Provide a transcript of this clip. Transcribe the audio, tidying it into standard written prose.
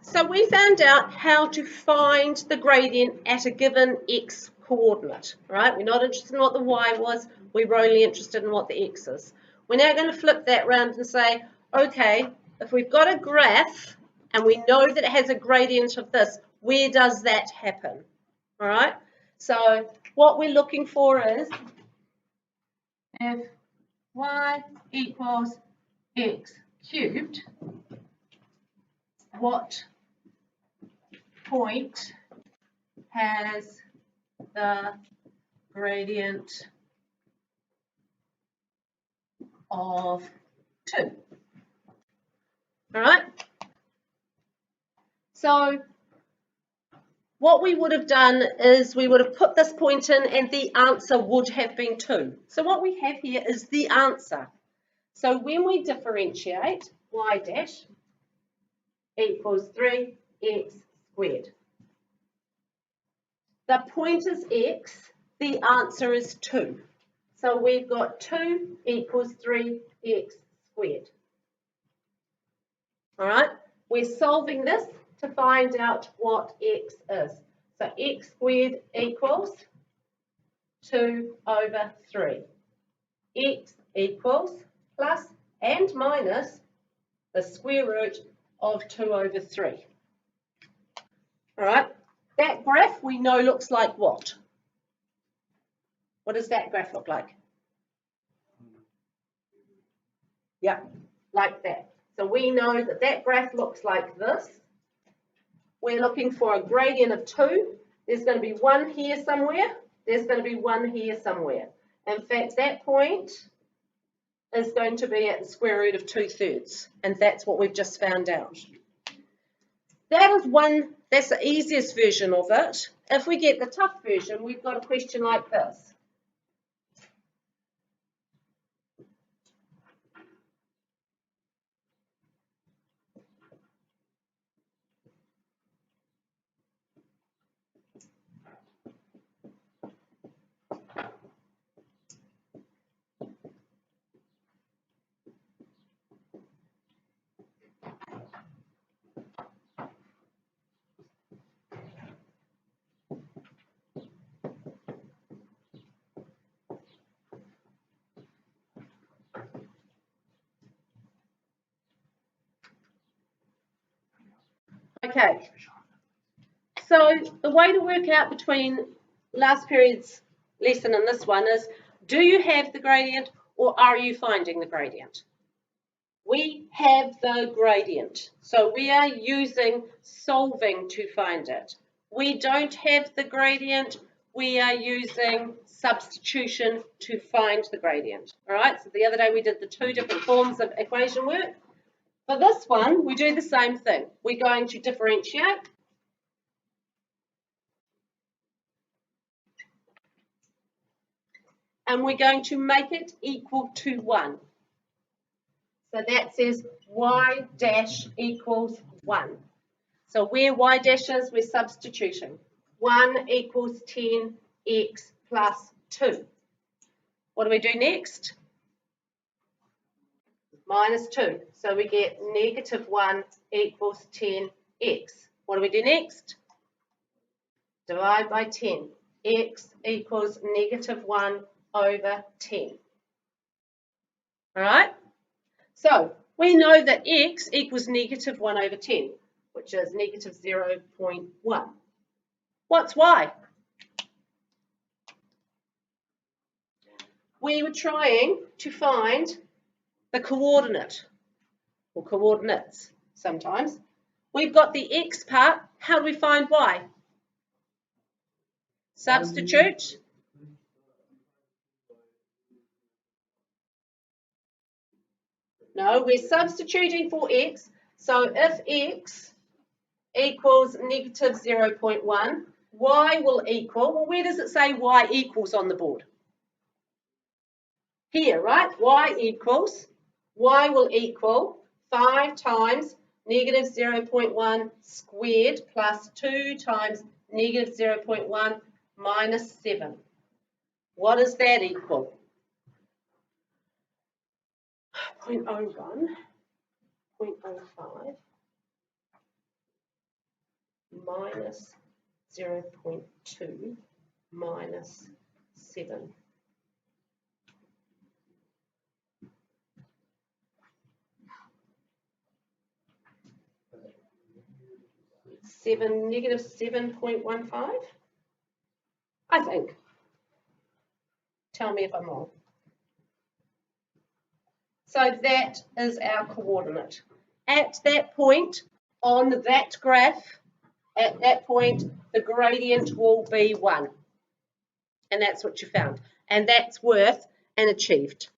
So we found out how to find the gradient at a given x coordinate, right? We're not interested in what the y was, we were only interested in what the x is. We're now going to flip that round and say, okay, if we've got a graph and we know that it has a gradient of this, where does that happen? All right, so what we're looking for is if y equals x cubed, what point has the gradient of 2? All right. So what we would have done is we would have put this point in and the answer would have been 2. So what we have here is the answer. So when we differentiate, y dash equals 3x squared. The point is x, the answer is 2. So we've got 2 equals 3x squared. All right, we're solving this to find out what x is. So x squared equals 2 over 3. X equals plus and minus the square root of 2 over 3. All right, that graph we know looks like what? What does that graph look like? Yeah, like that. So we know that that graph looks like this. We're looking for a gradient of 2. There's going to be 1 here somewhere. There's going to be 1 here somewhere. In fact, that point is going to be at the square root of 2/3. And that's what we've just found out. That is one, that's the easiest version of it. If we get the tough version, we've got a question like this. Okay, so the way to work out between last period's lesson and this one is, do you have the gradient or are you finding the gradient? We have the gradient, so we are using solving to find it. We don't have the gradient, we are using substitution to find the gradient. All right, so the other day we did the 2 different forms of equation work. For this one, we do the same thing. We're going to differentiate. And we're going to make it equal to 1. So that says y dash equals 1. So where y dash is, we're substituting. 1 equals 10x plus 2. What do we do next? Minus 2. So we get negative 1 equals 10x. What do we do next? Divide by 10. X equals negative 1 over 10. All right? So we know that x equals negative 1 over 10, which is negative 0.1. What's y? We were trying to find the coordinate, or coordinates sometimes. We've got the x part. How do we find y? Substitute. No, we're substituting for x. So if x equals negative 0.1, y will equal, well, where does it say y equals on the board? Here, right? Y will equal 5 times negative 0.1 squared plus 2 times negative 0.1 minus 7. What does that equal? 0.01, 0.05, minus 0.2 minus 7. Negative 7.15, I think. Tell me if I'm wrong. So that is our coordinate. At that point on that graph, at that point, the gradient will be 1. And that's what you found. And that's worth and achieved.